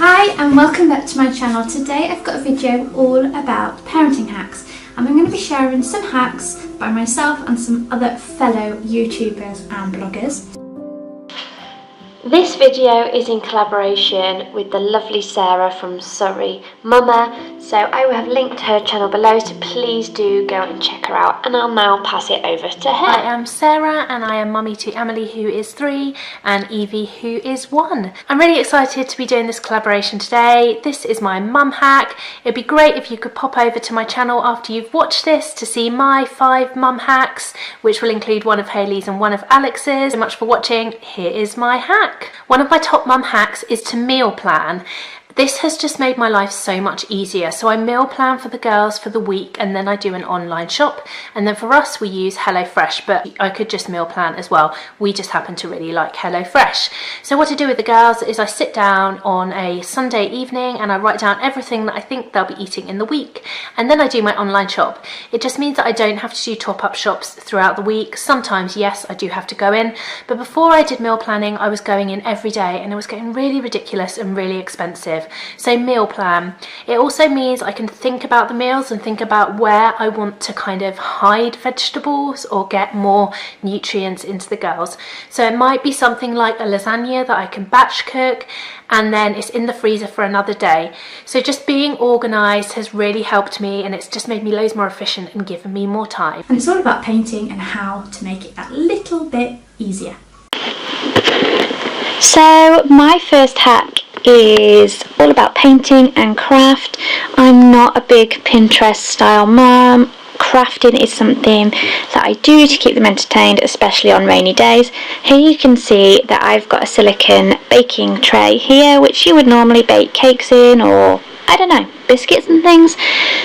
Hi and welcome back to my channel. Today I've got a video all about parenting hacks and I'm going to be sharing some hacks by myself and some other fellow YouTubers and bloggers. This video is in collaboration with the lovely Sarah from Surrey Mama, so I will have linked her channel below, so please do go and check her out, and I'll now pass it over to her. I am Sarah and I am mummy to Emily, who is 3, and Evie, who is 1. I'm really excited to be doing this collaboration today. This is my mum hack. It'd be great if you could pop over to my channel after you've watched this to see my 5 mum hacks, which will include one of Hayley's and one of Alex's. Thank you so much for watching. Here is my hack. One of my top mum hacks is to meal plan. This has just made my life so much easier. So I meal plan for the girls for the week, and then I do an online shop, and then for us we use HelloFresh, but I could just meal plan as well. We just happen to really like HelloFresh. So what I do with the girls is I sit down on a Sunday evening and I write down everything that I think they'll be eating in the week, and then I do my online shop. It just means that I don't have to do top-up shops throughout the week. Sometimes, yes, I do have to go in, but before I did meal planning I was going in every day and it was getting really ridiculous and really expensive. So meal plan. It also means I can think about the meals and think about where I want to kind of hide vegetables or get more nutrients into the girls. So it might be something like a lasagna that I can batch cook and then it's in the freezer for another day. So just being organised has really helped me, and it's just made me loads more efficient and given me more time. And it's all about painting and how to make it that little bit easier. So my first hack is all about painting and craft. I'm not a big Pinterest style mum. Crafting is something that I do to keep them entertained, especially on rainy days. Here you can see that I've got a silicone baking tray here, which you would normally bake cakes in, or I don't know, biscuits and things.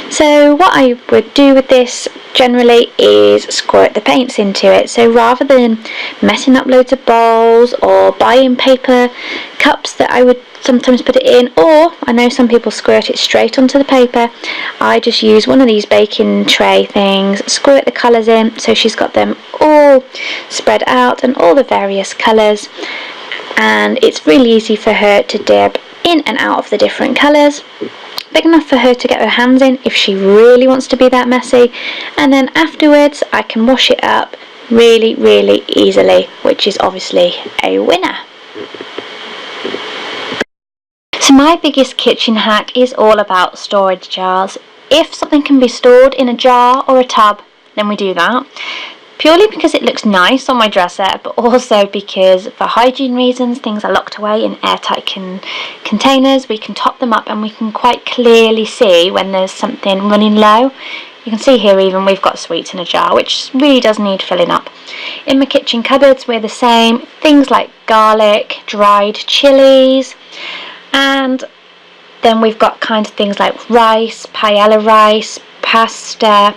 So what I would do with this generally is squirt the paints into it. So rather than messing up loads of bowls or buying paper cups that I would sometimes put it in, or I know some people squirt it straight onto the paper, I just use one of these baking tray things, squirt the colours in, so she's got them all spread out and all the various colours, and it's really easy for her to dip in and out of the different colours. Big enough for her to get her hands in if she really wants to be that messy, and then afterwards I can wash it up really easily, which is obviously a winner. So my biggest kitchen hack is all about storage jars. If something can be stored in a jar or a tub, then we do that. Purely because it looks nice on my dresser, but also because for hygiene reasons things are locked away in airtight containers. We can top them up and we can quite clearly see when there's something running low. You can see here even we've got sweets in a jar, which really does need filling up. In my kitchen cupboards we're the same. Things like garlic, dried chilies, and then we've got kind of things like rice, paella rice, pasta,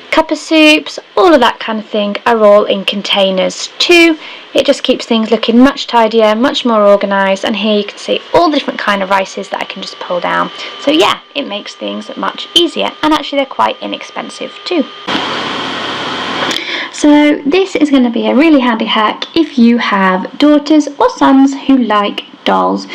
cup of soups, all of that kind of thing are all in containers too. It just keeps things looking much tidier, much more organised, and here you can see all the different kind of rices that I can just pull down. So yeah, it makes things much easier, and actually they're quite inexpensive too. So this is going to be a really handy hack if you have daughters or sons who like dolls.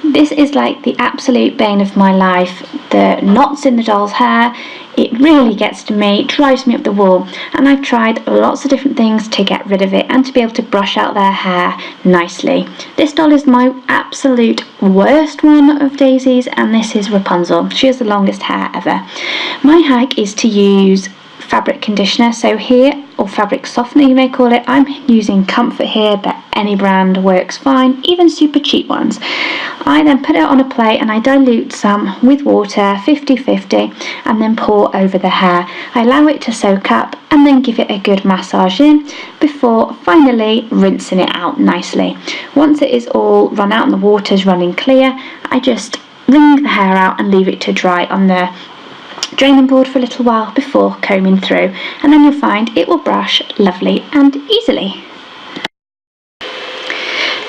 This is like the absolute bane of my life. The knots in the doll's hair, it really gets to me, it drives me up the wall, and I've tried lots of different things to get rid of it and to be able to brush out their hair nicely. This doll is my absolute worst one of Daisy's, and this is Rapunzel. She has the longest hair ever. My hack is to use fabric conditioner. So here, or fabric softener you may call it, I'm using Comfort here, but any brand works fine, even super cheap ones. I then put it on a plate and I dilute some with water 50-50 and then pour over the hair. I allow it to soak up and then give it a good massage in before finally rinsing it out nicely. Once it is all run out and the water's running clear, I just wring the hair out and leave it to dry on the draining board for a little while before combing through, and then you'll find it will brush lovely and easily.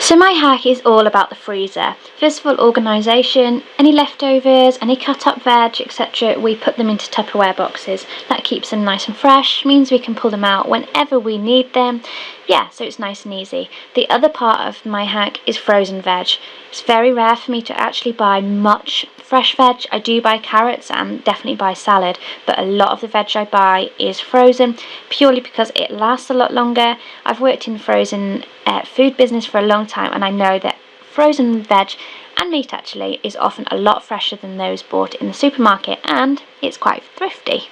So my hack is all about the freezer. First of all, organisation. Any leftovers, any cut up veg, etc., we put them into Tupperware boxes. That keeps them nice and fresh, means we can pull them out whenever we need them. Yeah, so it's nice and easy. The other part of my hack is frozen veg. It's very rare for me to actually buy much fresh veg. I do buy carrots and definitely buy salad, but a lot of the veg I buy is frozen purely because it lasts a lot longer. I've worked in the frozen food business for a long time, and I know that frozen veg and meat actually is often a lot fresher than those bought in the supermarket, and it's quite thrifty.